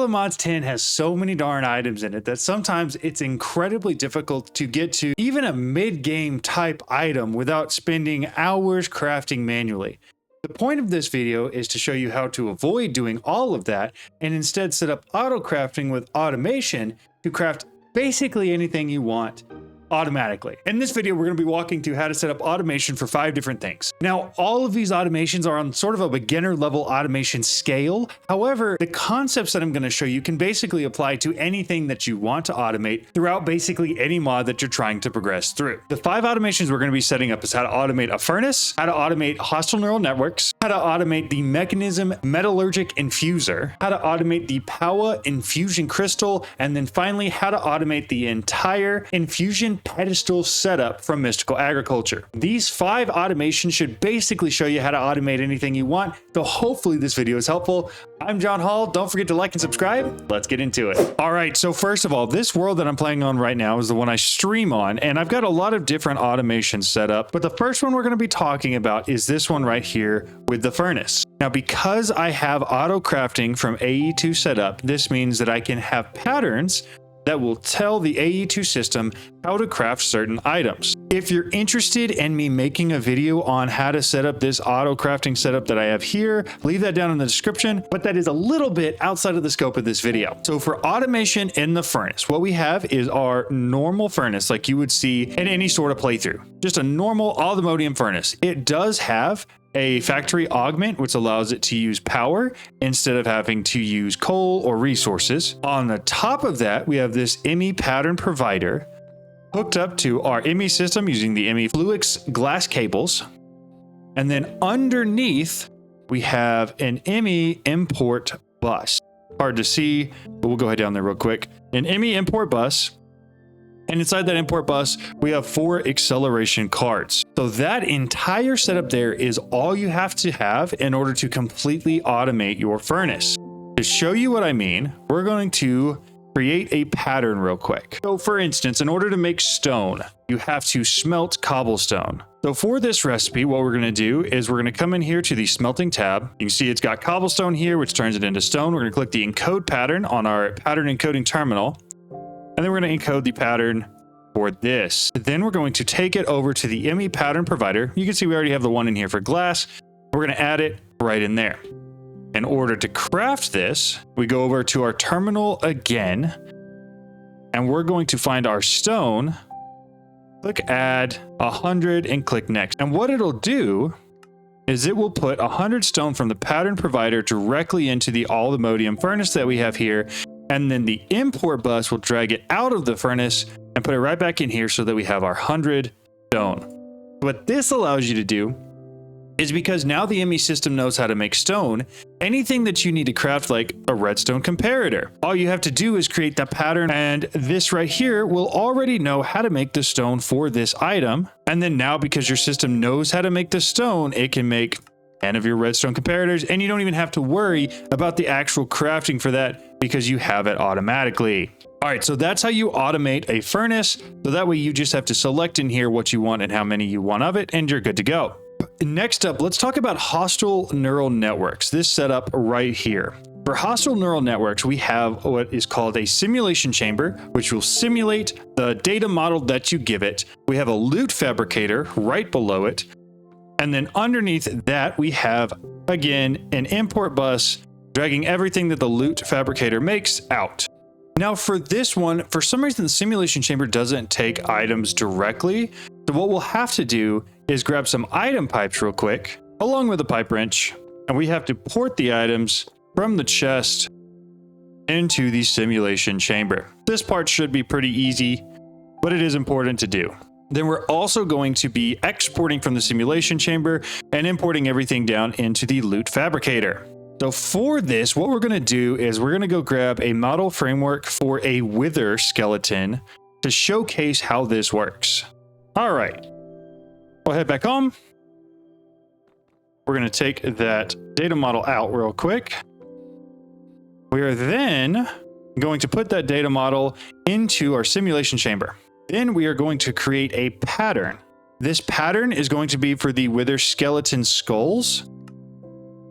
ATM10 has so many darn items in it that sometimes it's incredibly difficult to get to even a mid-game type item without spending hours crafting manually. The point of this video is to show you how to avoid doing all of that and instead set up auto crafting with automation to craft basically anything you want automatically. In this video, we're going to be walking through how to set up automation for 5 different things. Now, all of these automations are on sort of a beginner level automation scale. However, the concepts that I'm going to show you can basically apply to anything that you want to automate throughout basically any mod that you're trying to progress through. The 5 automations we're going to be setting up is how to automate a furnace, how to automate hostile neural networks, how to automate the Mekanism Metallurgic Infuser, how to automate the Power Infusion Crystal, and then finally how to automate the entire Infusion pedestal setup from Mystical Agriculture. These 5 automations should basically show you how to automate anything you want, so hopefully this video is helpful. I'm John Hall. Don't forget to like and subscribe. Let's get into it. All right, so first of all, this world that I'm playing on right now is the one I stream on, and I've got a lot of different automations set up, but the first one we're going to be talking about is this one right here with the furnace. Now, because I have auto crafting from AE2 set up, this means that I can have patterns that will tell the AE2 system how to craft certain items. If you're interested in me making a video on how to set up this auto crafting setup that I have here, leave that down in the description, but that is a little bit outside of the scope of this video. So for automation in the furnace, what we have is our normal furnace like you would see in any sort of playthrough. Just a normal all-the-modium furnace. It does have a factory augment, which allows it to use power instead of having to use coal or resources. On the top of that, we have this ME pattern provider hooked up to our ME system using the ME Fluix glass cables. And then underneath, we have an ME import bus. Hard to see, but we'll go ahead down there real quick. An ME import bus. And inside that import bus, we have 4 acceleration cards. So that entire setup there is all you have to have in order to completely automate your furnace. To show you what I mean, we're going to create a pattern real quick. So for instance, in order to make stone, you have to smelt cobblestone. So for this recipe, what we're going to do is we're going to come in here to the smelting tab. You can see it's got cobblestone here, which turns it into stone. We're going to click the encode pattern on our pattern encoding terminal. And then we're going to encode the pattern for this. Then we're going to take it over to the ME pattern provider. You can see we already have the one in here for glass. We're going to add it right in there. In order to craft this, we go over to our terminal again, and we're going to find our stone, click add 100 and click next. And what it'll do is it will put 100 stone from the pattern provider directly into the all-the-modium furnace that we have here. And then the import bus will drag it out of the furnace and put it right back in here so that we have our 100 stone. What this allows you to do is because now the ME system knows how to make stone, anything that you need to craft like a redstone comparator, all you have to do is create the pattern, and this right here will already know how to make the stone for this item. And then now, because your system knows how to make the stone, it can make 10 of your redstone comparators, and you don't even have to worry about the actual crafting for that because you have it automatically. All right, so that's how you automate a furnace. So that way you just have to select in here what you want and how many you want of it, and you're good to go. Next up, let's talk about hostile neural networks. This setup right here. For hostile neural networks, we have what is called a simulation chamber, which will simulate the data model that you give it. We have a loot fabricator right below it. And then underneath that, we have, again, an import bus dragging everything that the loot fabricator makes out. Now for this one, for some reason, the simulation chamber doesn't take items directly. So what we'll have to do is grab some item pipes real quick, along with a pipe wrench, and we have to port the items from the chest into the simulation chamber. This part should be pretty easy, but it is important to do. Then we're also going to be exporting from the simulation chamber and importing everything down into the loot fabricator. So for this, what we're going to do is we're going to go grab a model framework for a wither skeleton to showcase how this works. All right, we'll head back home. We're going to take that data model out real quick. We are then going to put that data model into our simulation chamber. Then we are going to create a pattern. This pattern is going to be for the wither skeleton skulls.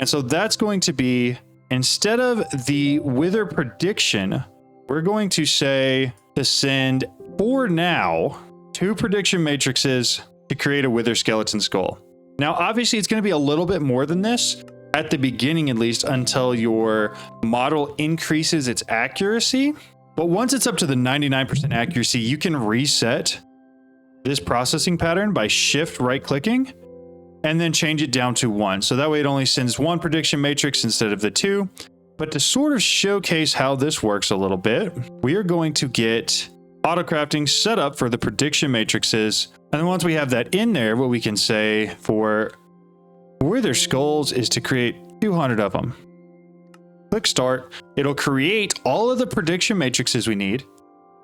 And so that's going to be instead of the wither prediction, we're going to say to send, for now, 2 prediction matrices to create a wither skeleton skull. Now, obviously, it's going to be a little bit more than this, at the beginning at least, until your model increases its accuracy. But once it's up to the 99% accuracy, you can reset this processing pattern by shift right clicking and then change it down to 1. So that way it only sends 1 prediction matrix instead of the 2. But to sort of showcase how this works a little bit, we are going to get auto crafting set up for the prediction matrices. And then once we have that in there, what we can say for wither skulls is to create 200 of them. Click start. It'll create all of the prediction matrices we need.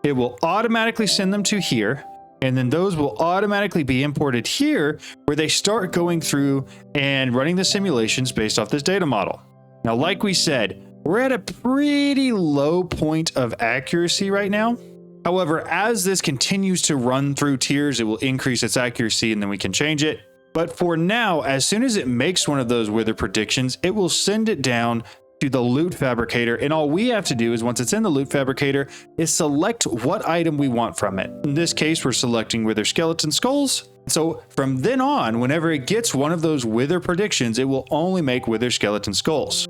It will automatically send them to here. And then those will automatically be imported here, where they start going through and running the simulations based off this data model. Now, like we said, we're at a pretty low point of accuracy right now. However, as this continues to run through tiers, it will increase its accuracy and then we can change it. But for now, as soon as it makes one of those wither predictions, it will send it down to the loot fabricator. And all we have to do is, once it's in the loot fabricator, is select what item we want from it. In this case, we're selecting wither skeleton skulls. So from then on, whenever it gets one of those wither predictions, it will only make wither skeleton skulls.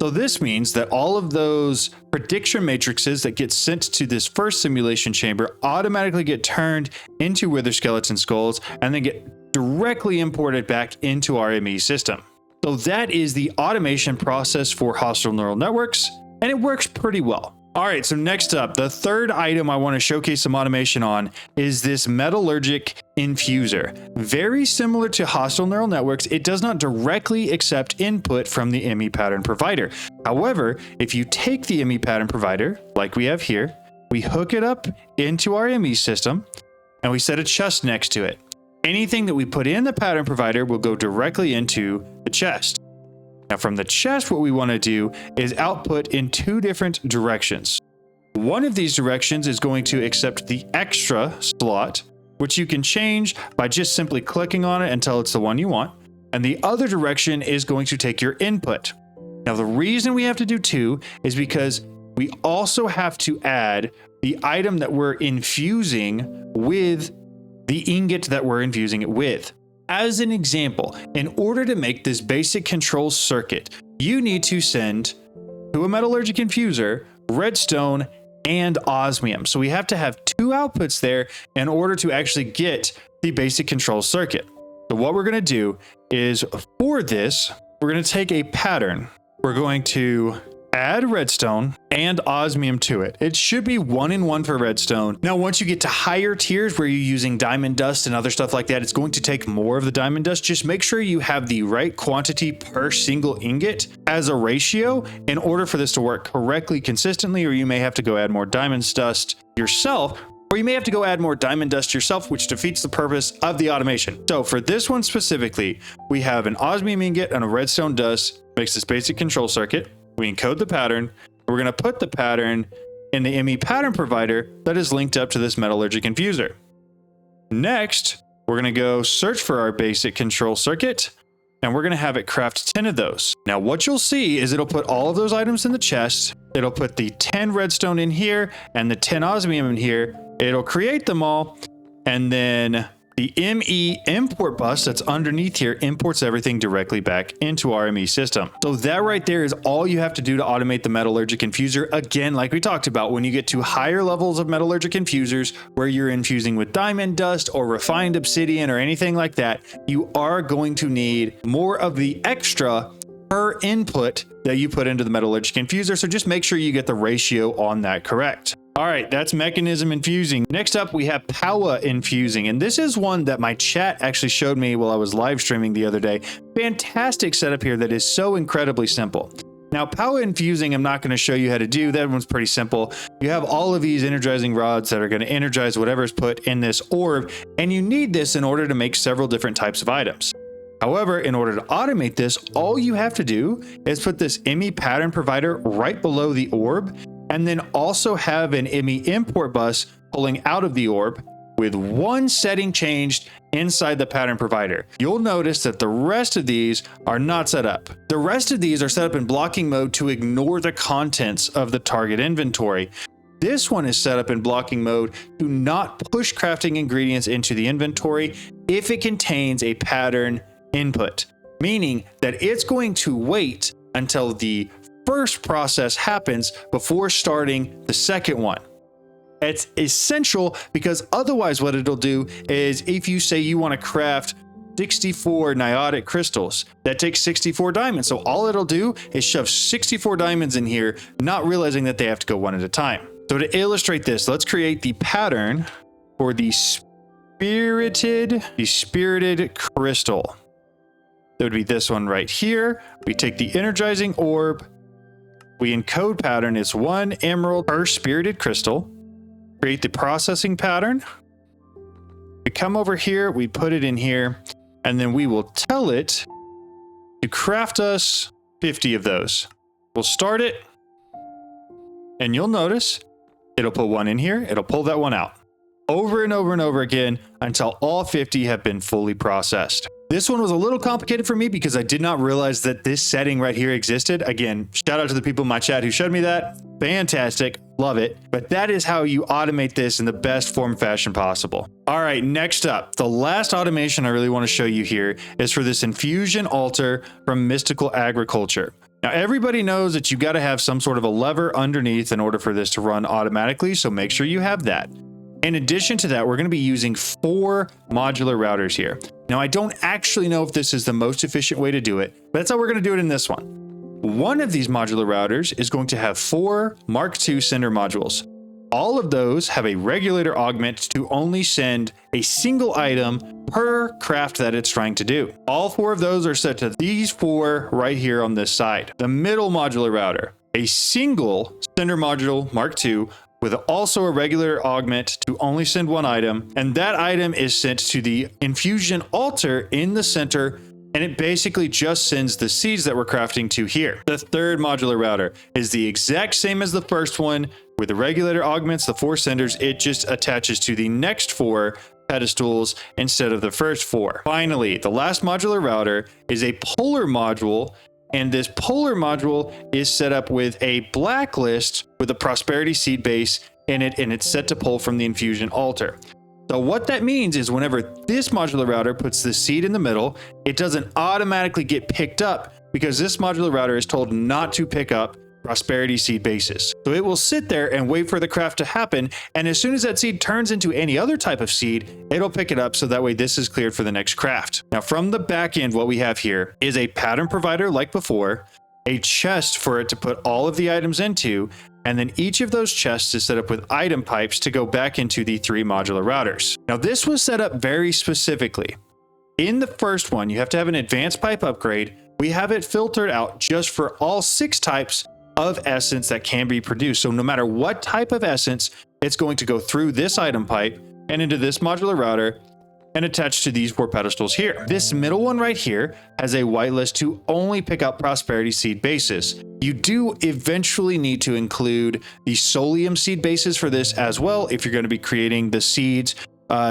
So this means that all of those prediction matrices that get sent to this first simulation chamber automatically get turned into wither skeleton skulls and then get directly imported back into our ME system. So that is the automation process for hostile neural networks, and it works pretty well. All right, so next up, the third item I want to showcase some automation on is this Metallurgic Infuser. Very similar to hostile neural networks, it does not directly accept input from the ME pattern provider. However, if you take the ME pattern provider, like we have here, we hook it up into our ME system, and we set a chest next to it. Anything that we put in the pattern provider will go directly into the chest. Now from the chest, what we want to do is output in 2 different directions. One of these directions is going to accept the extra slot, which you can change by just simply clicking on it until it's the one you want. And the other direction is going to take your input. Now the reason we have to do 2 is because we also have to add the item that we're infusing with the ingot that we're infusing it with. As an example, in order to make this basic control circuit, you need to send to a Metallurgic Infuser redstone and osmium. So we have to have 2 outputs there in order to actually get the basic control circuit. So what we're going to do is, for this, we're going to take a pattern. We're going to add redstone and osmium to it. It should be 1 in 1 for redstone. Now, once you get to higher tiers where you're using diamond dust and other stuff like that, it's going to take more of the diamond dust. Just make sure you have the right quantity per single ingot as a ratio in order for this to work correctly, consistently, or you may have to go add more diamond dust yourself, or you may have to go add more diamond dust yourself, which defeats the purpose of the automation. So for this one specifically, we have an osmium ingot and a redstone dust, makes this basic control circuit. We encode the pattern. We're going to put the pattern in the ME pattern provider that is linked up to this Metallurgic Infuser. Next, we're going to go search for our basic control circuit, and we're going to have it craft 10 of those. Now, what you'll see is it'll put all of those items in the chest. It'll put the 10 redstone in here and the 10 osmium in here. It'll create them all, and then the ME import bus that's underneath here imports everything directly back into our ME system. So that right there is all you have to do to automate the Metallurgic Infuser. Again, like we talked about, when you get to higher levels of Metallurgic Infusers, where you're infusing with diamond dust or refined obsidian or anything like that, you are going to need more of the extra per input that you put into the Metallurgic Infuser. So just make sure you get the ratio on that correct. All right, that's Mekanism infusing. Next up, we have Power infusing, and this is one that my chat actually showed me while I was live streaming the other day. Fantastic setup here that is so incredibly simple. Now, Power infusing, I'm not going to show you how to do. That one's pretty simple. You have all of these energizing rods that are going to energize whatever's put in this orb, and you need this in order to make several different types of items. However, in order to automate this, all you have to do is put this ME pattern provider right below the orb, and then also have an ME import bus pulling out of the orb, with one setting changed inside the pattern provider. You'll notice that the rest of these are not set up. The rest of these are set up in blocking mode to ignore the contents of the target inventory. This one is set up in blocking mode to not push crafting ingredients into the inventory if it contains a pattern input, meaning that it's going to wait until the first process happens before starting the second one. It's essential because otherwise what it'll do is if you say you want to craft 64 niotic crystals, that takes 64 diamonds. So all it'll do is shove 64 diamonds in here, not realizing that they have to go one at a time. So to illustrate this, let's create the pattern for the spirited crystal. That would be this one right here. We take the energizing orb, we encode pattern is 1 emerald per spirited crystal. Create the processing pattern. We come over here, we put it in here, and then we will tell it to craft us 50 of those. We'll start it, and you'll notice it'll put one in here, it'll pull that one out. Over and over and over again until all 50 have been fully processed. This one was a little complicated for me because I did not realize that this setting right here existed. Again, shout out to the people in my chat who showed me that. Fantastic. Love it. But that is how you automate this in the best form fashion possible. All right, next up, the last automation I really want to show you here is for this Infusion Alter from Mystical Agriculture. Now, everybody knows that you got to have some sort of a lever underneath in order for this to run automatically, so make sure you have that. In addition to that, we're going to be using 4 modular routers here. Now, I don't actually know if this is the most efficient way to do it, but that's how we're going to do it in this one. One of these modular routers is going to have 4 Mark II sender modules. All of those have a regulator augment to only send a single item per craft that it's trying to do. All 4 of those are set to these 4 right here on this side. The middle modular router, a single sender module Mark II with also a regular augment to only send 1 item, and that item is sent to the Infusion Alter in the center, and it basically just sends the seeds that we're crafting to here. The third modular router is the exact same as the first one. With the regulator augments, the 4 senders, it just attaches to the next 4 pedestals instead of the first 4. Finally, the last modular router is a polar module, and this polar module is set up with a blacklist with a prosperity seed base in it, and it's set to pull from the Infusion Alter. So what that means is whenever this modular router puts the seed in the middle, it doesn't automatically get picked up because this modular router is told not to pick up prosperity seed bases. So it will sit there and wait for the craft to happen, and as soon as that seed turns into any other type of seed, it'll pick it up so that way this is cleared for the next craft. Now from the back end, what we have here is a pattern provider like before, a chest for it to put all of the items into, and then each of those chests is set up with item pipes to go back into the 3 modular routers. Now this was set up very specifically. In the first one, you have to have an advanced pipe upgrade. We have it filtered out just for all 6 types of essence that can be produced. So no matter what type of essence, it's going to go through this item pipe and into this modular router and attach to these 4 pedestals here. This middle one right here has a whitelist to only pick up prosperity seed bases. You do eventually need to include the solium seed bases for this as well if you're going to be creating the seeds,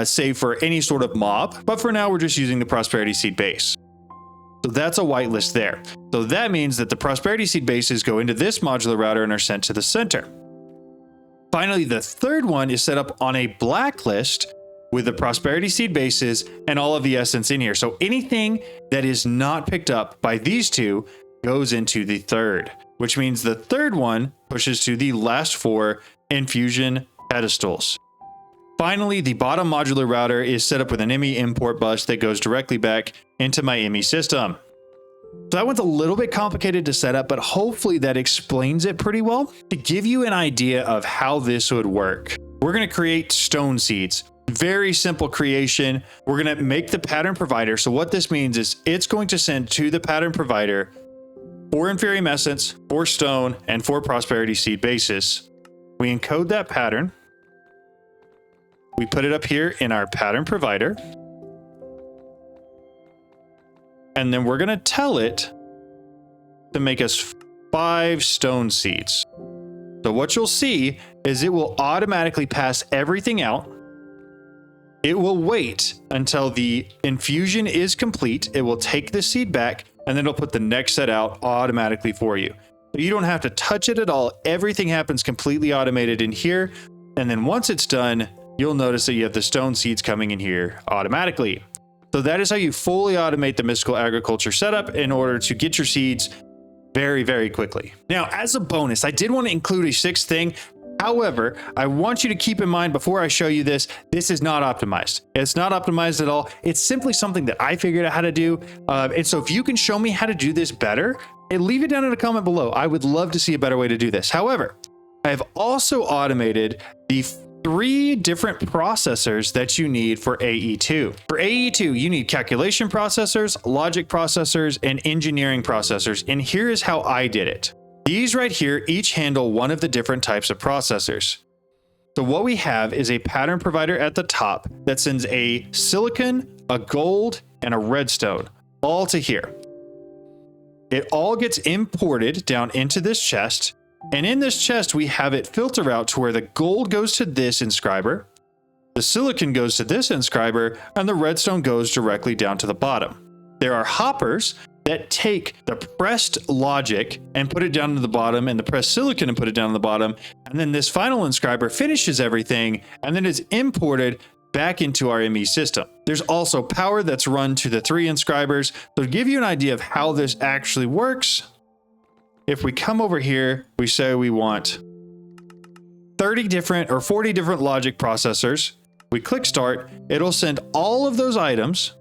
say for any sort of mob, but for now we're just using the prosperity seed base. So that's a whitelist there. So that means that the prosperity seed bases go into this modular router and are sent to the center. Finally, the third one is set up on a blacklist with the prosperity seed bases and all of the essence in here. So anything that is not picked up by these 2 goes into the third, which means the third one pushes to the last 4 infusion pedestals. Finally, the bottom modular router is set up with an ME import bus that goes directly back into my ME system. So that one's a little bit complicated to set up, but hopefully that explains it pretty well. To give you an idea of how this would work, we're going to create stone seeds. Very simple creation. We're going to make the pattern provider. So what this means is it's going to send to the pattern provider 4 inferium essence, 4 stone, and 4 prosperity seed bases. We encode that pattern. We put it up here in our pattern provider. And then we're going to tell it to make us 5 stone seeds. So what you'll see is it will automatically pass everything out. it will wait until the infusion is complete. It will take the seed back, and then it'll put the next set out automatically for you. So you don't have to touch it at all. Everything happens completely automated in here. And then once it's done, you'll notice that you have the stone seeds coming in here automatically. So that is how you fully automate the mystical agriculture setup in order to get your seeds very, very quickly. Now, as a bonus, I did want to include a sixth thing. However, I want you to keep in mind before I show you this is not optimized. It's not optimized at all. It's simply something that I figured out how to do. And so if you can show me how to do this better, leave it down in a comment below. I would love to see a better way to do this. However, I have also automated the 3 different processors that you need for AE2. For AE2, you need calculation processors, logic processors, and engineering processors. And here is how I did it. These right here each handle one of the different types of processors. So what we have is a pattern provider at the top that sends a silicon, a gold, and a redstone all to here. It all gets imported down into this chest. And in this chest, we have it filter out to where the gold goes to this inscriber, the silicon goes to this inscriber, and the redstone goes directly down to the bottom. There are hoppers that take the pressed logic and put it down to the bottom, and the pressed silicon and put it down to the bottom. And then this final inscriber finishes everything, and then it's imported back into our ME system. There's also power that's run to the 3 inscribers. So to give you an idea of how this actually works, if we come over here, we say we want 30 different or 40 different logic processors. We click start, it'll send all of those items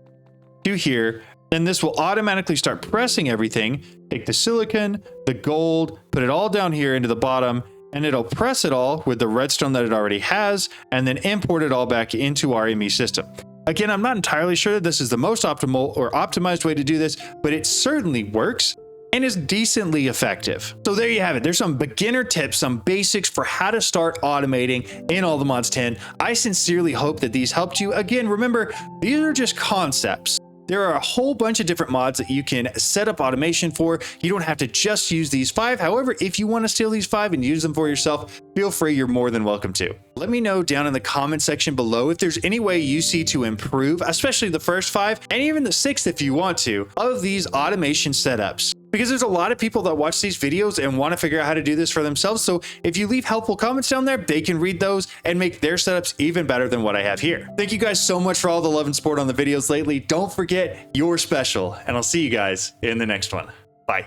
to here. Then this will automatically start pressing everything, take the silicon, the gold, put it all down here into the bottom, and it'll press it all with the redstone that it already has, and then import it all back into our ME system. Again, I'm not entirely sure that this is the most optimal or optimized way to do this, but it certainly works and is decently effective. So there you have it. There's some beginner tips, some basics for how to start automating in All the Mods 10. I sincerely hope that these helped you. Again, remember, these are just concepts. There are a whole bunch of different mods that you can set up automation for. You don't have to just use these 5. However, if you want to steal these 5 and use them for yourself, feel free, you're more than welcome to. Let me know down in the comment section below if there's any way you see to improve, especially the first 5 and even the 6th if you want to, of these automation setups. Because there's a lot of people that watch these videos and want to figure out how to do this for themselves. So if you leave helpful comments down there, they can read those and make their setups even better than what I have here. Thank you guys so much for all the love and support on the videos lately. Don't forget, you're special, and I'll see you guys in the next one. Bye.